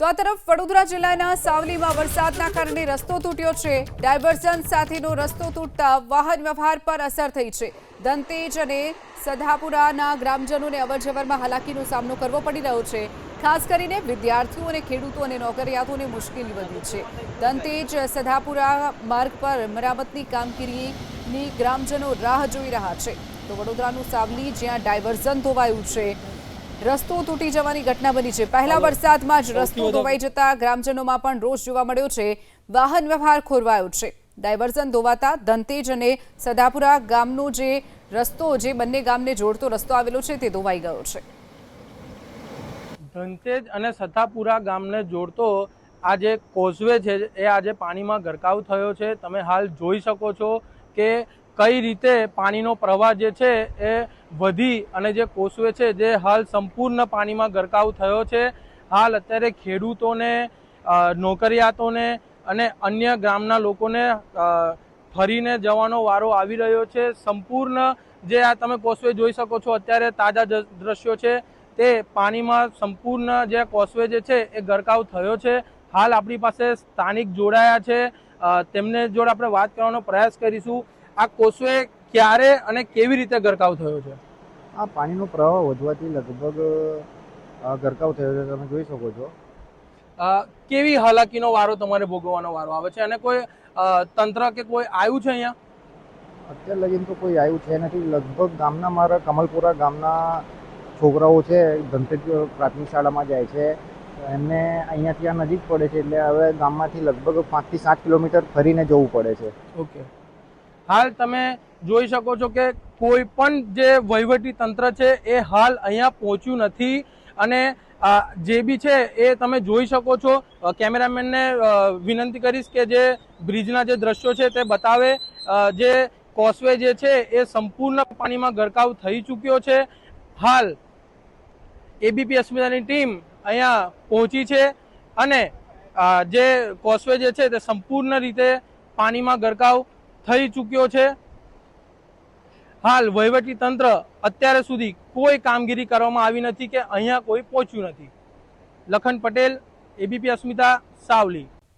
તો આ તરફ વડોદરા જિલ્લાના સાવલીમાં વરસાદના કારણે રસ્તો તૂટ્યો છે। ડાયવર્ઝન સાથેનો રસ્તો તૂટતા વાહન વ્યવહાર પર અસર થઈ છે। દંતેજ અને સધાપુરાના ગ્રામજનોને અવરજવરમાં હાલાકીનો સામનો કરવો પડી રહ્યો છે। ખાસ કરીને વિદ્યાર્થીઓ અને ખેડૂતો અને નોકરિયાતોને મુશ્કેલી વધી છે। દંતેજ સધાપુરા માર્ગ પર મરામતની કામગીરીની ગ્રામજનો રાહ જોઈ રહ્યા છે। તો વડોદરાનું સાવલી જ્યાં ડાયવર્ઝન ધોવાયું છે, રસ્તો તૂટી જવાની ઘટના બની છે। પહેલા વરસાદમાં જ રસ્તો ધોવાઈ જતા ગ્રામજનોમાં પણ રોષ જોવા મળ્યો છે। વાહન વ્યવહાર ખોરવાયો છે। ડાયવર્ઝન ધોવાતા દંતેજ અને સધાપુરા ગામનો જે રસ્તો જે બંને ગામને જોડતો રસ્તો આવેલો છે તે ધોવાઈ ગયો છે। દંતેજ અને સધાપુરા ગામને જોડતો આ જે કોઝવે છે એ આજે પાણીમાં ગરકાવ થયો છે। તમે હાલ જોઈ શકો છો કે કઈ રીતે પાણીનો પ્રવાહ જે છે એ વધી અને જે કોઝવે છે જે હાલ સંપૂર્ણ પાણીમાં ગરકાવ થયો છે। હાલ અત્યારે ખેડૂતોને, નોકરિયાતોને અને અન્ય ગામના લોકોને ફરીને જવાનો વારો આવી રહ્યો છે। સંપૂર્ણ જે આ તમે કોઝવે જોઈ શકો છો, અત્યારે તાજા દ્રશ્યો છે, તે પાણીમાં સંપૂર્ણ જે કોઝવે જે છે એ ગરકાવ થયો છે। હાલ આપણી પાસે સ્થાનિક જોડાયા છે, તેમને જોડે આપણે વાત કરવાનો પ્રયાસ કરીશું। આ કોઝવે ક્યારે અને કેવી રીતે ગરકાવ થયો છે? આ પાણીનો પ્રવાહ વધવાથી લગભગ ગરકાવ થયો છે, તમે જોઈ શકો છો। કેવી હાલાકીનો વારો તમારે ભોગવવાનો વારો આવે છે અને કોઈ તંત્ર કે કોઈ આવ્યું છે અહીંયા? અત્યાર લગીન તો કોઈ આવ્યું છે નથી। લગભગ ગામના મારા કમલપુરા ગામના છોકરાઓ છે, ધનતેજ પ્રાથમિક શાળામાં જાય છે, એમને અહીંયાથી આ નજીક પડે છે, એટલે હવે ગામમાંથી લગભગ 5 થી 7 કિલોમીટર ફરીને જવું પડે છે। ઓકે, હાલ તમે જોઈ શકો છો કે કોઈ પણ જે વહીવટી તંત્ર છે એ હાલ અહીંયા પહોંચ્યું નથી અને જે બી છે એ તમે જોઈ શકો છો। કેમેરામેનને વિનંતી કરીશ કે જે બ્રિજના જે દ્રશ્યો છે તે બતાવે। જે કોઝવે જે છે એ સંપૂર્ણ પાણીમાં ગરકાવ થઈ ચૂક્યો છે। હાલ એબીપી અસ્મિતાની ટીમ અહીંયા પહોંચી છે અને જે કોઝવે જે છે તે સંપૂર્ણ રીતે પાણીમાં ગરકાવ થઈ ચૂક્યો છે। હાલ વહીવટી તંત્ર અત્યારે સુધી કોઈ કામગીરી કરવામાં આવી નથી કે અહીંયા કોઈ પહોંચ્યું નથી। લખન પટેલ, એબીપી અસ્મિતા, સાવલી।